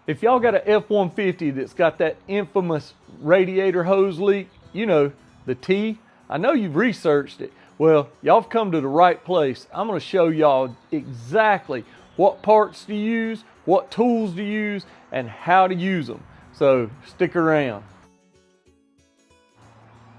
If y'all got an F-150 that's got that infamous radiator hose leak, you know, the T, I know you've researched it. Well, y'all have come to the right place. I'm gonna show y'all exactly what parts to use, what tools to use, and how to use them. So stick around.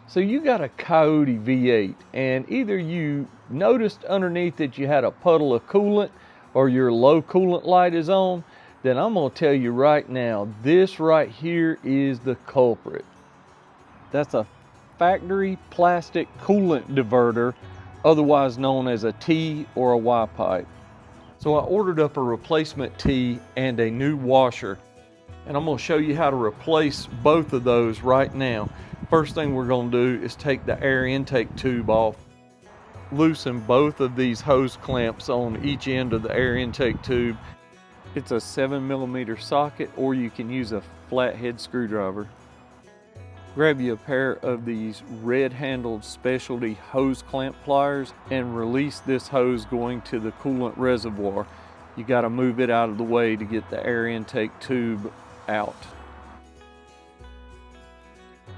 So you got a Coyote V8, and either you noticed underneath that you had a puddle of coolant or your low coolant light is on, then I'm gonna tell you right now, this right here is the culprit. That's a factory plastic coolant diverter, otherwise known as a T or a Y pipe. So I ordered up a replacement T and a new washer, and I'm gonna show you how to replace both of those right now. First thing we're gonna do is take the air intake tube off, loosen both of these hose clamps on each end of the air intake tube. It's a 7mm socket, or you can use a flathead screwdriver. Grab you a pair of these red-handled specialty hose clamp pliers and release this hose going to the coolant reservoir. You got to move it out of the way to get the air intake tube out.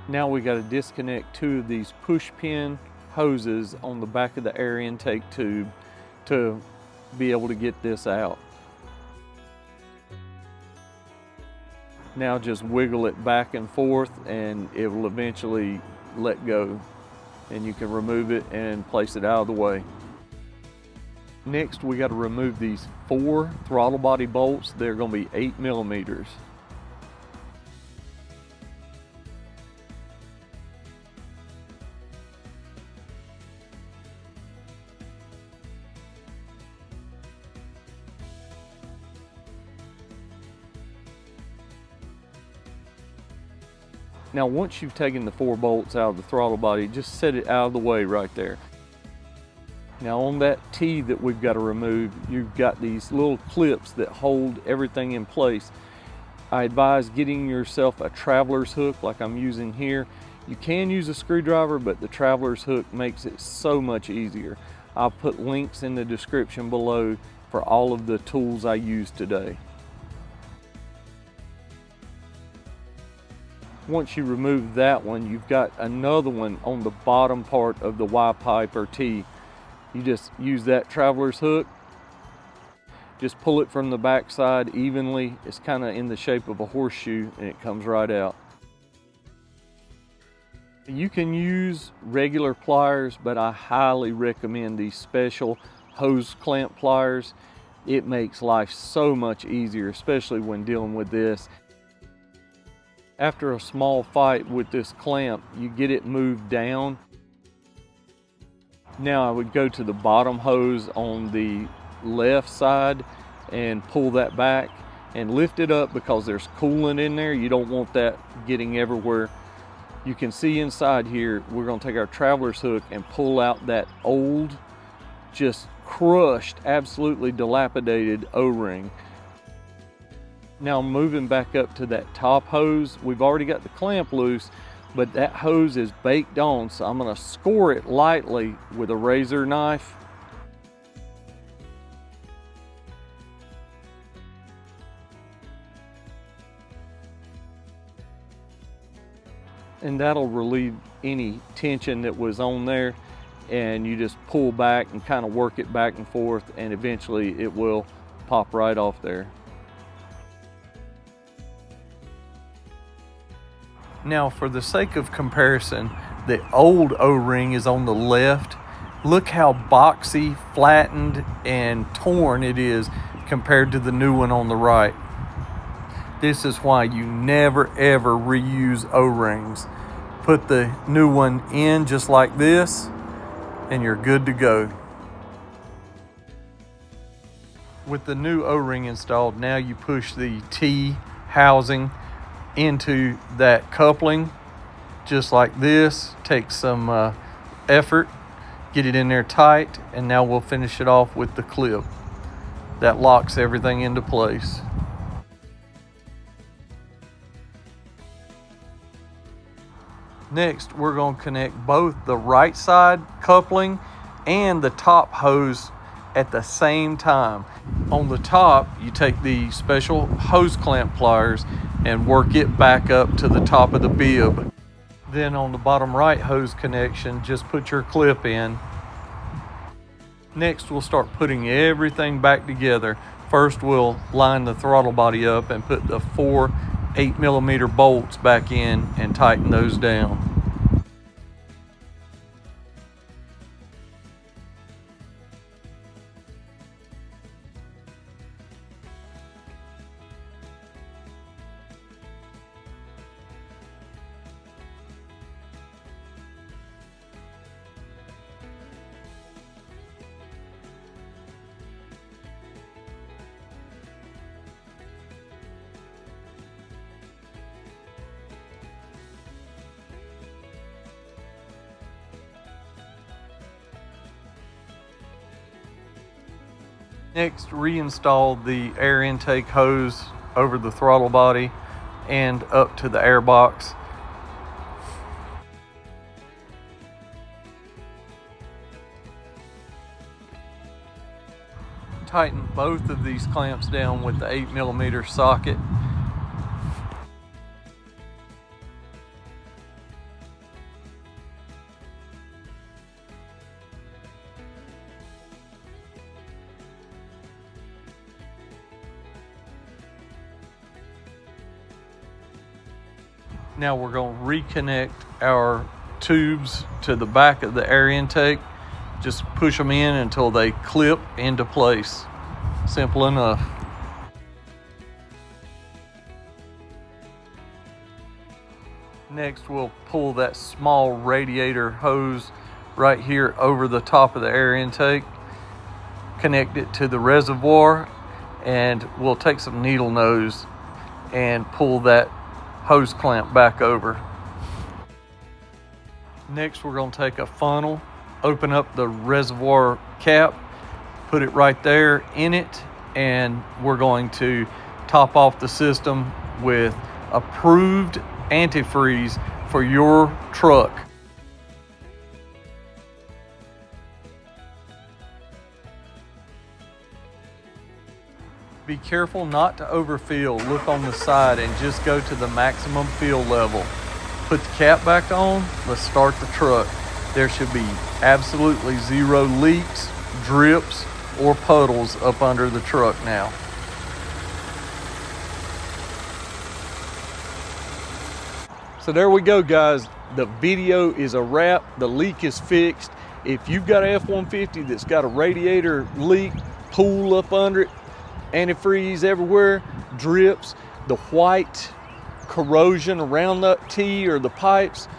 Now we got to disconnect two of these push pin hoses on the back of the air intake tube to be able to get this out. Now just wiggle it back and forth and it will eventually let go, and you can remove it and place it out of the way. Next, we got to remove these 4 throttle body bolts. They're going to be 8mm. Now once you've taken the 4 bolts out of the throttle body, just set it out of the way right there. Now on that T that we've got to remove, you've got these little clips that hold everything in place. I advise getting yourself a traveler's hook like I'm using here. You can use a screwdriver, but the traveler's hook makes it so much easier. I'll put links in the description below for all of the tools I use today. Once you remove that one, you've got another one on the bottom part of the Y pipe or T. You just use that traveler's hook, just pull it from the back side evenly. It's kind of in the shape of a horseshoe and it comes right out. You can use regular pliers, but I highly recommend these special hose clamp pliers. It makes life so much easier, especially when dealing with this. After a small fight with this clamp, you get it moved down. Now I would go to the bottom hose on the left side and pull that back and lift it up, because there's coolant in there. You don't want that getting everywhere. You can see inside here, we're going to take our traveler's hook and pull out that old, just crushed, absolutely dilapidated O-ring. Now moving back up to that top hose, we've already got the clamp loose, but that hose is baked on, so I'm going to score it lightly with a razor knife. And that'll relieve any tension that was on there, and you just pull back and kind of work it back and forth, and eventually it will pop right off there. Now, for the sake of comparison, the old O-ring is on the left. Look how boxy, flattened, and torn it is compared to the new one on the right. This is why you never ever reuse O-rings. Put the new one in just like this, and you're good to go. With the new O-ring installed, now you push the T housing into that coupling just like this. Take some effort, get it in there tight, and now we'll finish it off with the clip that locks everything into place. Next, we're going to connect both the right side coupling and the top hose at the same time. On the top, you take the special hose clamp pliers and work it back up to the top of the bib. Then on the bottom right hose connection, just put your clip in. Next, we'll start putting everything back together. First, we'll line the throttle body up and put the 4 8mm bolts back in and tighten those down. Next, reinstall the air intake hose over the throttle body and up to the air box. Tighten both of these clamps down with the 8mm socket. Now we're going to reconnect our tubes to the back of the air intake. Just push them in until they clip into place. Simple enough. Next, we'll pull that small radiator hose right here over the top of the air intake, connect it to the reservoir, and we'll take some needle nose and pull that hose clamp back over. Next, we're going to take a funnel, open up the reservoir cap, put it right there in it, and we're going to top off the system with approved antifreeze for your truck. Be careful not to overfill. Look on the side and just go to the maximum fill level. Put the cap back on. Let's start the truck. There should be absolutely zero leaks, drips, or puddles up under the truck now. So there we go, guys. The video is a wrap. The leak is fixed. If you've got an F-150 that's got a radiator leak, pool up under it, antifreeze everywhere, drips, the white corrosion around that T or the pipes,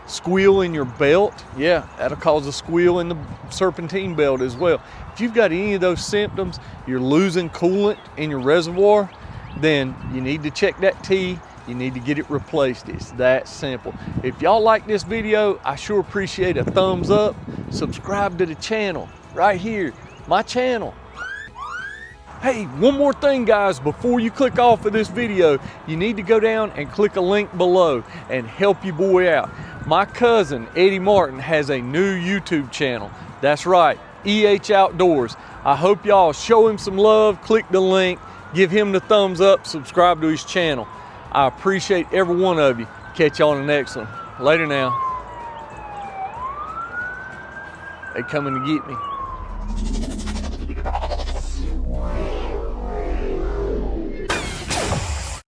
squeal in your belt, yeah, that'll cause a squeal in the serpentine belt as well. If you've got any of those symptoms, you're losing coolant in your reservoir, then you need to check that T. You need to get it replaced. It's that simple. If y'all like this video, I sure appreciate a thumbs up. Subscribe to the channel right here, my channel. Hey, one more thing, guys, before you click off of this video, you need to go down and click a link below and help your boy out. My cousin, Eddie Martin, has a new YouTube channel. That's right, EandHOutdoors. I hope y'all show him some love, click the link, give him the thumbs up, subscribe to his channel. I appreciate every one of you. Catch y'all on the next one. Later now. They coming to get me.